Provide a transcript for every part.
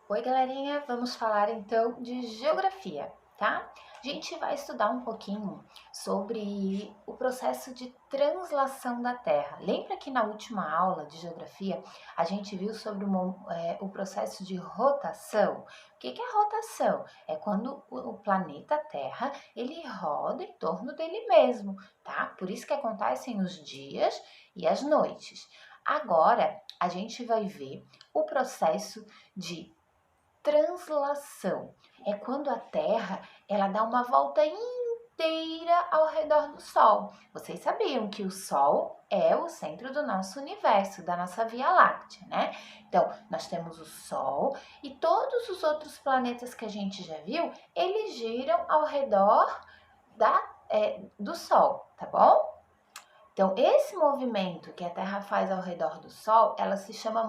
Oi, galerinha, vamos falar então de geografia, tá? A gente vai estudar um pouquinho sobre o processo de translação da Terra. Lembra que na última aula de geografia a gente viu sobre o processo de rotação? O que é rotação? É quando o planeta Terra ele roda em torno dele mesmo, tá? Por isso que acontecem os dias e as noites. Agora a gente vai ver o processo de translação. É quando a Terra ela dá uma volta inteira ao redor do Sol. Vocês sabiam que o Sol é o centro do nosso universo, da nossa Via Láctea, né? Então, nós temos o Sol e todos os outros planetas que a gente já viu, eles giram ao redor do Sol, tá bom? Então, esse movimento que a Terra faz ao redor do Sol, ela se chama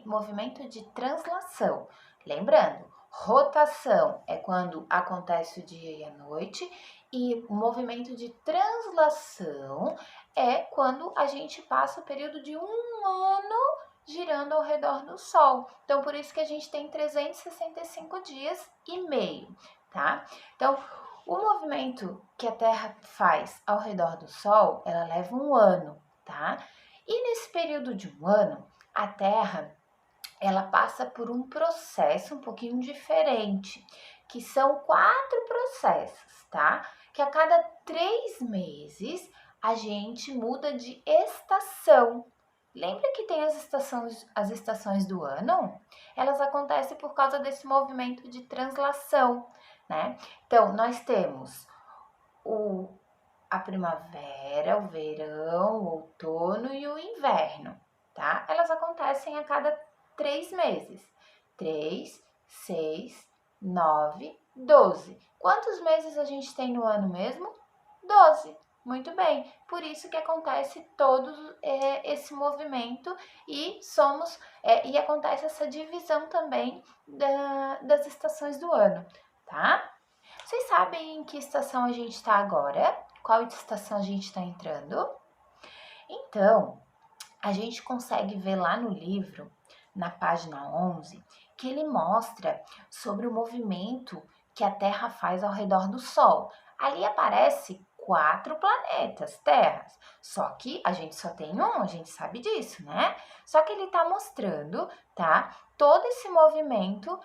movimento de translação. Lembrando, rotação é quando acontece o dia e a noite, e o movimento de translação é quando a gente passa o período de um ano girando ao redor do Sol. Então, por isso que a gente tem 365 dias e meio, tá? Então, o movimento que a Terra faz ao redor do Sol, ela leva um ano, tá? E nesse período de um ano, a Terra, ela passa por um processo um pouquinho diferente, que são 4 processos, tá? Que a cada 3 meses a gente muda de estação. Lembra que tem as estações do ano? Elas acontecem por causa desse movimento de translação, né? Então, nós temos o, a primavera, o verão, o outono e o inverno, tá? Elas acontecem a cada 3 meses. 3, 6, 9, 12. Quantos meses a gente tem no ano mesmo? 12. Muito bem, por isso que acontece todo esse movimento e acontece essa divisão também das estações do ano, tá? Vocês sabem em que estação a gente está agora? Qual estação a gente está entrando? Então, a gente consegue ver lá no livro, na página 11, que ele mostra sobre o movimento que a Terra faz ao redor do Sol. Ali aparece 4 planetas, terras. Só que a gente só tem um, a gente sabe disso, né? Só que ele está mostrando, tá? Todo esse movimento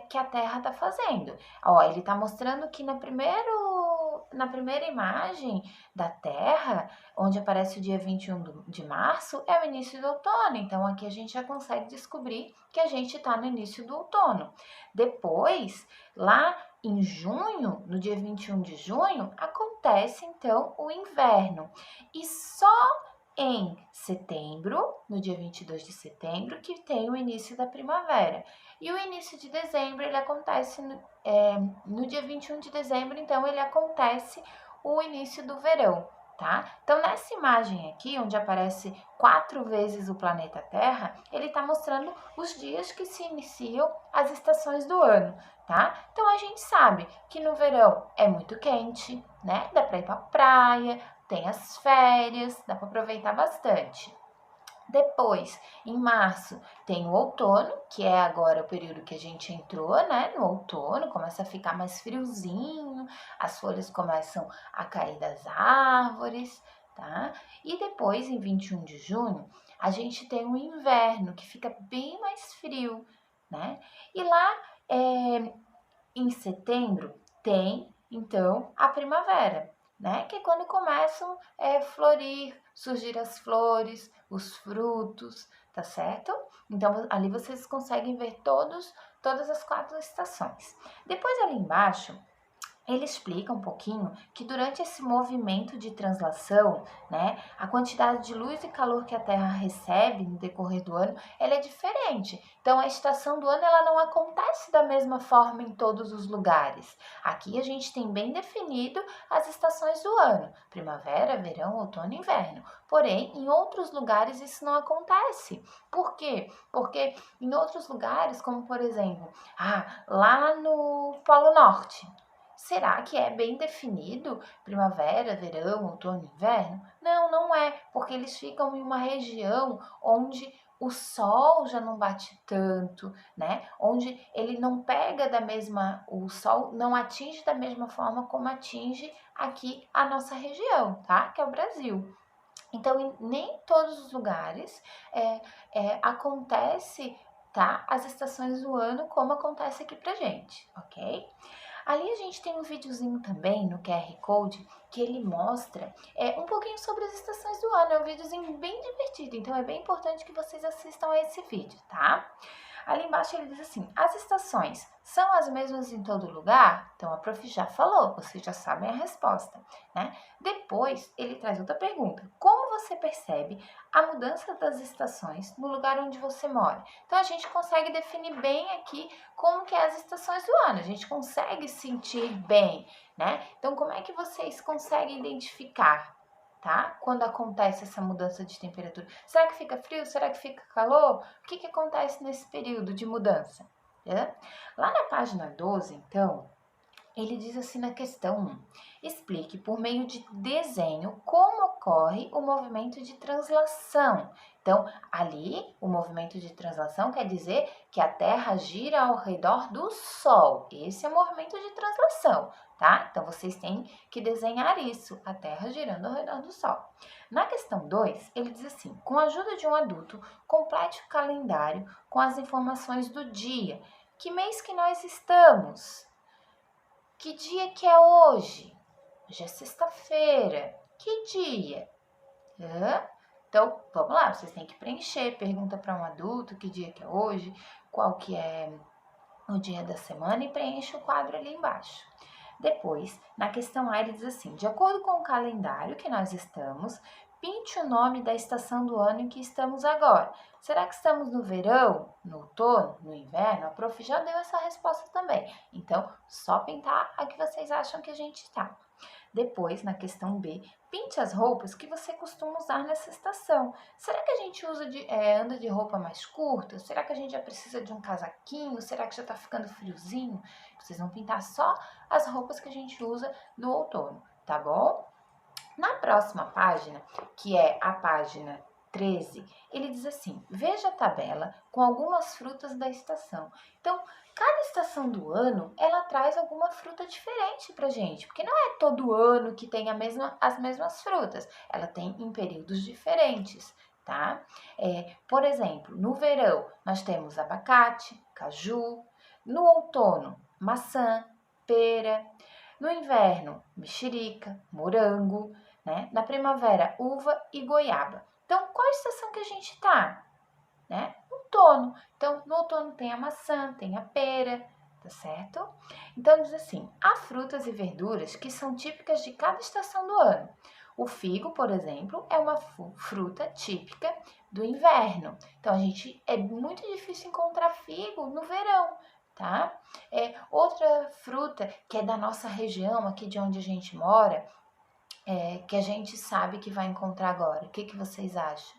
que a Terra está fazendo. Ó, ele está mostrando que na primeira imagem da Terra, onde aparece o dia 21 de março, é o início do outono. Então, aqui a gente já consegue descobrir que a gente está no início do outono. Depois, lá em junho, no dia 21 de junho, acontece então o inverno. E só em setembro, no dia 22 de setembro, que tem o início da primavera. E o início de dezembro, ele acontece no dia 21 de dezembro, então ele acontece o início do verão, tá? Então, nessa imagem aqui, onde aparece 4 vezes o planeta Terra, ele está mostrando os dias que se iniciam as estações do ano, tá? Então, a gente sabe que no verão é muito quente, né? Dá para ir para praia, tem as férias, dá para aproveitar bastante. Depois, em março, tem o outono, que é agora o período que a gente entrou, né? No outono, começa a ficar mais friozinho, as folhas começam a cair das árvores, tá? E depois, em 21 de junho, a gente tem o inverno, que fica bem mais frio, né? E lá, em setembro, tem, então, a primavera, né? Que é quando começam a florir, surgir as flores, os frutos, tá certo? Então, ali vocês conseguem ver todas as 4 estações. Depois, ali embaixo, ele explica um pouquinho que durante esse movimento de translação, né, a quantidade de luz e calor que a Terra recebe no decorrer do ano, ela é diferente. Então, a estação do ano ela não acontece da mesma forma em todos os lugares. Aqui a gente tem bem definido as estações do ano: primavera, verão, outono e inverno. Porém, em outros lugares isso não acontece. Por quê? Porque em outros lugares, como por exemplo, lá no Polo Norte, será que é bem definido primavera, verão, outono e inverno? Não, não é, porque eles ficam em uma região onde o sol já não bate tanto, né? Onde ele não pega o sol não atinge da mesma forma como atinge aqui a nossa região, tá? Que é o Brasil. Então, nem todos os lugares acontece, tá? As estações do ano como acontece aqui pra gente, ok? Ali a gente tem um videozinho também no QR Code que ele mostra um pouquinho sobre as estações do ano. É um videozinho bem divertido, então é bem importante que vocês assistam a esse vídeo, tá? Ali embaixo ele diz assim: as estações são as mesmas em todo lugar? Então a prof já falou, vocês já sabem a resposta, né? Depois ele traz outra pergunta: como você percebe a mudança das estações no lugar onde você mora? Então a gente consegue definir bem aqui como que é as estações do ano, a gente consegue sentir bem, né? Então como é que vocês conseguem identificar? Tá? Quando acontece essa mudança de temperatura. Será que fica frio? Será que fica calor? O que acontece nesse período de mudança? Né? Lá na página 12, então, ele diz assim na questão 1: explique por meio de desenho como ocorre o movimento de translação. Então, ali, o movimento de translação quer dizer que a Terra gira ao redor do Sol. Esse é o movimento de translação, tá? Então, vocês têm que desenhar isso, a Terra girando ao redor do Sol. Na questão 2, ele diz assim: com a ajuda de um adulto, complete o calendário com as informações do dia. Que mês que nós estamos? Que dia que é hoje? Hoje é sexta-feira. Que dia? Então, vamos lá, vocês têm que preencher. Pergunta para um adulto que dia que é hoje, qual que é o dia da semana e preenche o quadro ali embaixo. Depois, na questão A, ele diz assim: de acordo com o calendário que nós estamos, pinte o nome da estação do ano em que estamos agora. Será que estamos no verão, no outono, no inverno? A prof já deu essa resposta também. Então, só pintar a que vocês acham que a gente está. Depois, na questão B, pinte as roupas que você costuma usar nessa estação. Será que a gente anda de roupa mais curta? Será que a gente já precisa de um casaquinho? Será que já está ficando friozinho? Vocês vão pintar só as roupas que a gente usa no outono, tá bom? Na próxima página, que é a página 13, ele diz assim: veja a tabela com algumas frutas da estação. Então, cada estação do ano, ela traz alguma fruta diferente pra gente, porque não é todo ano que tem as mesmas frutas, ela tem em períodos diferentes, tá? Por exemplo, no verão, nós temos abacate, caju, no outono, maçã, pera, no inverno, mexerica, morango, né? Na primavera, uva e goiaba. Então, qual estação que a gente está? Né? Outono. Então, no outono tem a maçã, tem a pera, tá certo? Então, diz assim: há frutas e verduras que são típicas de cada estação do ano. O figo, por exemplo, é uma fruta típica do inverno. Então, é muito difícil encontrar figo no verão, tá? Outra fruta que é da nossa região, aqui de onde a gente mora, que a gente sabe que vai encontrar agora. O que vocês acham?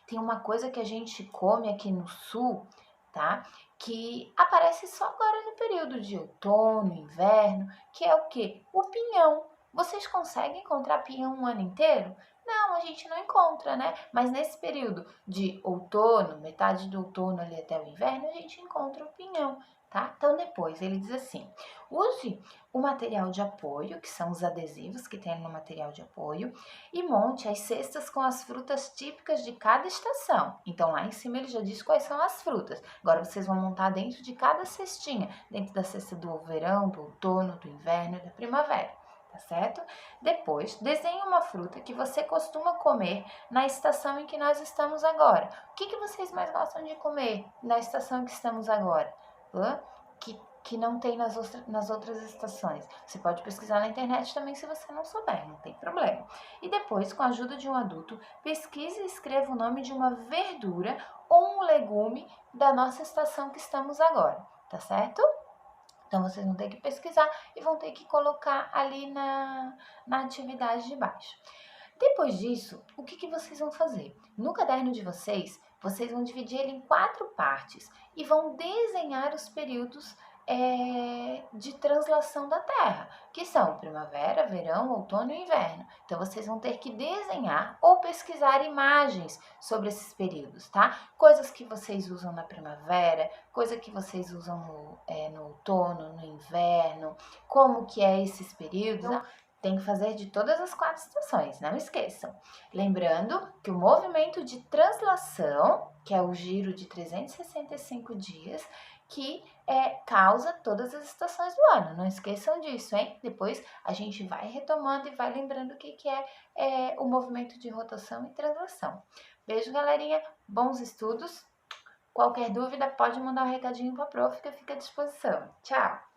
Tem uma coisa que a gente come aqui no sul, tá? Que aparece só agora no período de outono, inverno, que é o quê? O pinhão. Vocês conseguem encontrar pinhão o ano inteiro? Não, a gente não encontra, né? Mas nesse período de outono, metade do outono ali até o inverno, a gente encontra o pinhão, tá? Então depois ele diz assim: use o material de apoio, que são os adesivos que tem no material de apoio, e monte as cestas com as frutas típicas de cada estação. Então, lá em cima ele já diz quais são as frutas. Agora, vocês vão montar dentro de cada cestinha, dentro da cesta do verão, do outono, do inverno e da primavera, tá certo? Depois, desenhe uma fruta que você costuma comer na estação em que nós estamos agora. O que vocês mais gostam de comer na estação em que estamos agora? Que não tem nas outras estações. Você pode pesquisar na internet também se você não souber, não tem problema. E depois, com a ajuda de um adulto, pesquise e escreva o nome de uma verdura ou um legume da nossa estação que estamos agora, tá certo? Então, vocês vão ter que pesquisar e vão ter que colocar ali na atividade de baixo. Depois disso, o que vocês vão fazer? No caderno de vocês vão dividir ele em 4 partes e vão desenhar os períodos de translação da Terra, que são primavera, verão, outono e inverno. Então, vocês vão ter que desenhar ou pesquisar imagens sobre esses períodos, tá? Coisas que vocês usam na primavera, coisa que vocês usam no outono, no inverno, como que é esses períodos. Então, tem que fazer de todas as 4 estações, não esqueçam. Lembrando que o movimento de translação, que é o giro de 365 dias, que causa todas as estações do ano. Não esqueçam disso, hein? Depois a gente vai retomando e vai lembrando o que é o movimento de rotação e translação. Beijo, galerinha. Bons estudos. Qualquer dúvida, pode mandar um recadinho para a prof, que fica à disposição. Tchau!